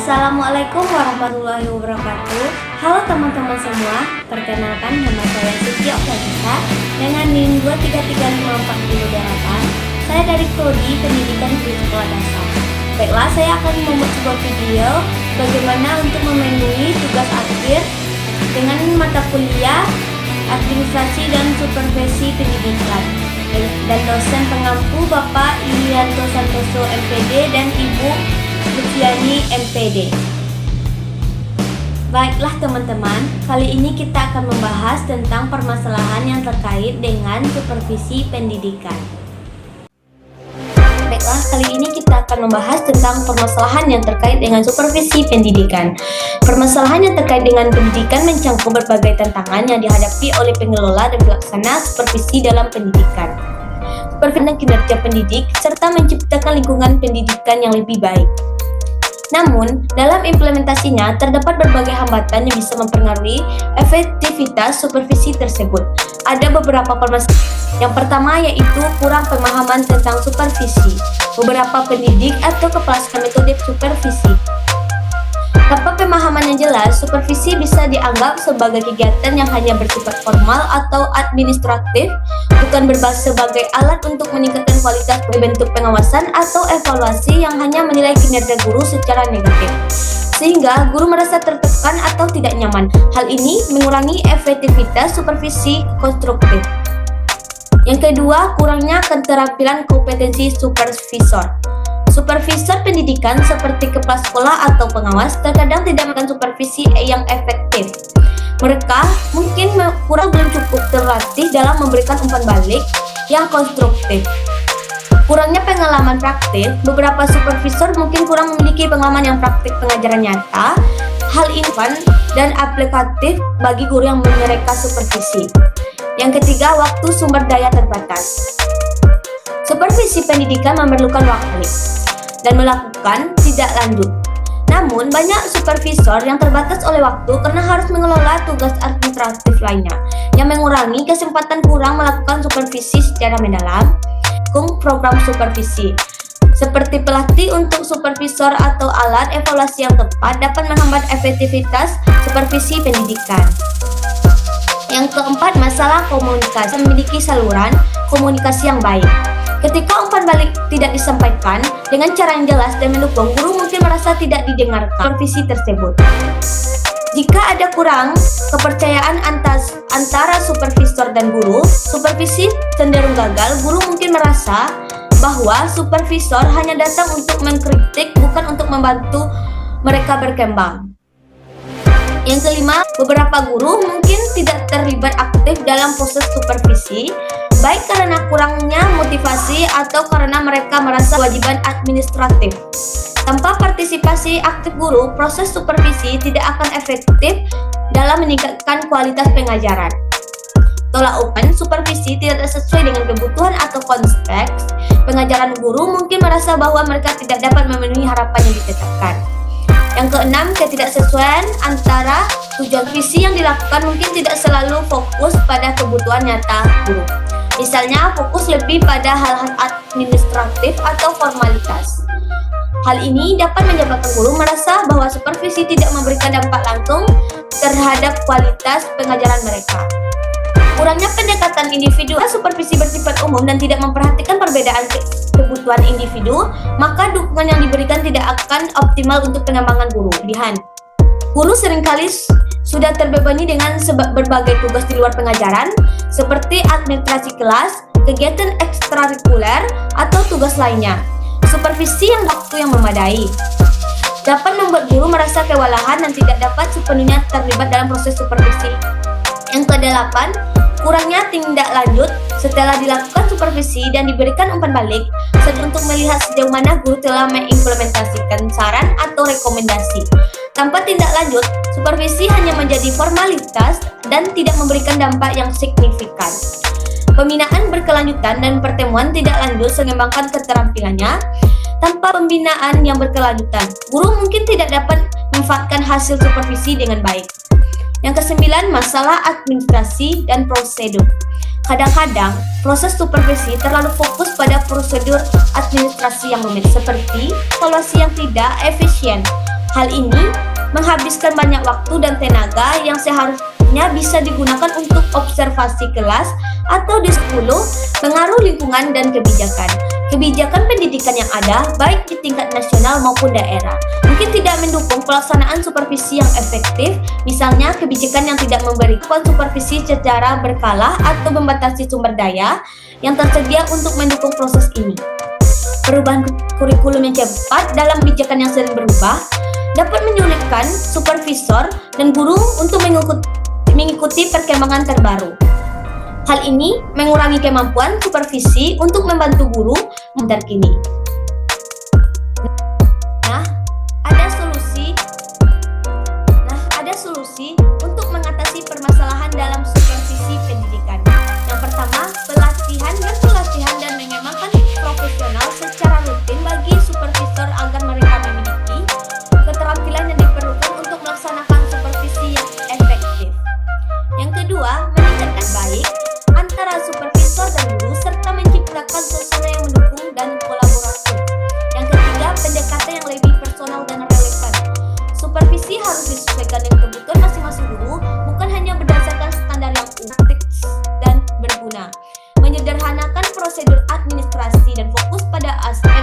Assalamualaikum warahmatullahi wabarakatuh. Halo teman-teman semua, perkenalkan nama saya Siti Oktanisa dengan NIM 2335408. Saya dari Prodi Pendidikan Guru Sekolah Dasar. Baiklah, saya akan membuat sebuah video bagaimana untuk memenuhi tugas akhir dengan mata kuliah Administrasi dan Supervisi Pendidikan dan dosen pengampu Bapak Ilianto Santoso MPD dan Ibu Luciani MPD. Baiklah teman-teman, kali ini kita akan membahas tentang permasalahan yang terkait dengan supervisi pendidikan. Baiklah, kali ini kita akan membahas tentang permasalahan yang terkait dengan supervisi pendidikan. Permasalahan yang terkait dengan pendidikan mencangkup berbagai tantangan yang dihadapi oleh pengelola dan pelaksana supervisi dalam pendidikan. Supervisi dan kinerja pendidik serta menciptakan lingkungan pendidikan yang lebih baik. Namun, dalam implementasinya terdapat berbagai hambatan yang bisa mempengaruhi efektivitas supervisi tersebut. Ada beberapa permasalahan. Yang pertama yaitu kurang pemahaman tentang supervisi. Beberapa pendidik atau kepelatihan metode supervisi. Tanpa pemahaman yang jelas, supervisi bisa dianggap sebagai kegiatan yang hanya bersifat formal atau administratif, bukan berbasis sebagai alat untuk meningkatkan kualitas bentuk pengawasan atau evaluasi yang hanya menilai kinerja guru secara negatif, sehingga guru merasa tertekan atau tidak nyaman. Hal ini mengurangi efektivitas supervisi konstruktif. Yang kedua, kurangnya keterampilan kompetensi supervisor. Supervisor pendidikan seperti kepala sekolah atau pengawas terkadang tidak melakukan supervisi yang efektif. Mereka mungkin belum cukup terlatih dalam memberikan umpan balik yang konstruktif. Kurangnya pengalaman praktik, beberapa supervisor mungkin kurang memiliki pengalaman yang praktik pengajaran nyata. Hal ini dan aplikatif bagi guru yang mereka supervisi. Yang ketiga, waktu sumber daya terbatas. Supervisi pendidikan memerlukan waktu dan melakukan tidak lanjut. Namun, banyak supervisor yang terbatas oleh waktu karena harus mengelola tugas administratif lainnya, yang mengurangi kesempatan kurang melakukan supervisi secara mendalam. Program supervisi seperti pelatih untuk supervisor atau alat evaluasi yang tepat dapat menghambat efektivitas supervisi pendidikan. Yang keempat, masalah komunikasi. Memiliki saluran komunikasi yang baik. Ketika umpan balik tidak disampaikan dengan cara yang jelas dan mendukung, guru mungkin merasa tidak didengarkan supervisi tersebut. Jika ada kurang kepercayaan antara supervisor dan guru, supervisi cenderung gagal. Guru mungkin merasa bahwa supervisor hanya datang untuk mengkritik, bukan untuk membantu mereka berkembang. Yang kelima, beberapa guru mungkin tidak terlibat aktif dalam proses supervisi, baik karena kurangnya motivasi atau karena mereka merasa kewajiban administratif. Tanpa partisipasi aktif guru, proses supervisi tidak akan efektif dalam meningkatkan kualitas pengajaran. Tolak ukur supervisi tidak sesuai dengan kebutuhan atau konteks pengajaran. Guru mungkin merasa bahwa mereka tidak dapat memenuhi harapan yang ditetapkan. Yang keenam, ketidaksesuaian antara tujuan visi yang dilakukan mungkin tidak selalu fokus pada kebutuhan nyata guru. Misalnya, fokus lebih pada hal-hal administratif atau formalitas. Hal ini dapat menyebabkan guru merasa bahwa supervisi tidak memberikan dampak langsung terhadap kualitas pengajaran mereka. Kurangnya pendekatan individu. Supervisi bersifat umum dan tidak memperhatikan perbedaan kebutuhan individu, maka dukungan yang diberikan tidak akan optimal untuk pengembangan guru. Guru seringkali sudah terbebani dengan berbagai tugas di luar pengajaran, seperti administrasi kelas, kegiatan ekstrakurikuler, atau tugas lainnya. Supervisi yang waktu yang memadai dapat membuat guru merasa kewalahan dan tidak dapat sepenuhnya terlibat dalam proses supervisi. Yang kedelapan, kurangnya tindak lanjut setelah dilakukan supervisi dan diberikan umpan balik, untuk melihat sejauh mana guru telah mengimplementasikan saran atau rekomendasi. Tanpa tindak lanjut, supervisi hanya menjadi formalitas dan tidak memberikan dampak yang signifikan. Pembinaan berkelanjutan dan pertemuan tidak lanjut mengembangkan keterampilannya. Tanpa pembinaan yang berkelanjutan, guru mungkin tidak dapat memanfaatkan hasil supervisi dengan baik. Yang kesembilan, masalah administrasi dan prosedur. Kadang-kadang, proses supervisi terlalu fokus pada prosedur administrasi yang rumit, seperti evaluasi yang tidak efisien, Hal ini menghabiskan banyak waktu dan tenaga yang seharusnya bisa digunakan untuk observasi kelas atau di sekolah, pengaruh lingkungan dan kebijakan. Kebijakan pendidikan yang ada, baik di tingkat nasional maupun daerah, mungkin tidak mendukung pelaksanaan supervisi yang efektif, misalnya kebijakan yang tidak memberikan supervisi secara berkala atau membatasi sumber daya yang tersedia untuk mendukung proses ini. Perubahan kurikulum yang cepat dalam kebijakan yang sering berubah dapat menyulitkan supervisor dan guru untuk mengikuti perkembangan terbaru. Hal ini mengurangi kemampuan supervisi untuk membantu guru terkini. Nah, ada solusi untuk mengatasi permasalahan dalam supervisi pendidikan. Yang pertama, pelatihan dan mengembangkan profesional secara rutin bagi supervisor agar mereka memiliki keterampilan yang diperlukan untuk melaksanakan supervisi yang efektif. Yang kedua, meningkatkan baik antara supervisor dan guru serta menciptakan suasana yang mendukung dan kolaboratif. Yang ketiga, pendekatan yang lebih personal dan relevan. Supervisi harus disesuaikan dengan kebutuhan masing-masing guru, bukan hanya berdasarkan standar yang unik dan berguna. Menyederhanakan prosedur administrasi dan fokus pada aspek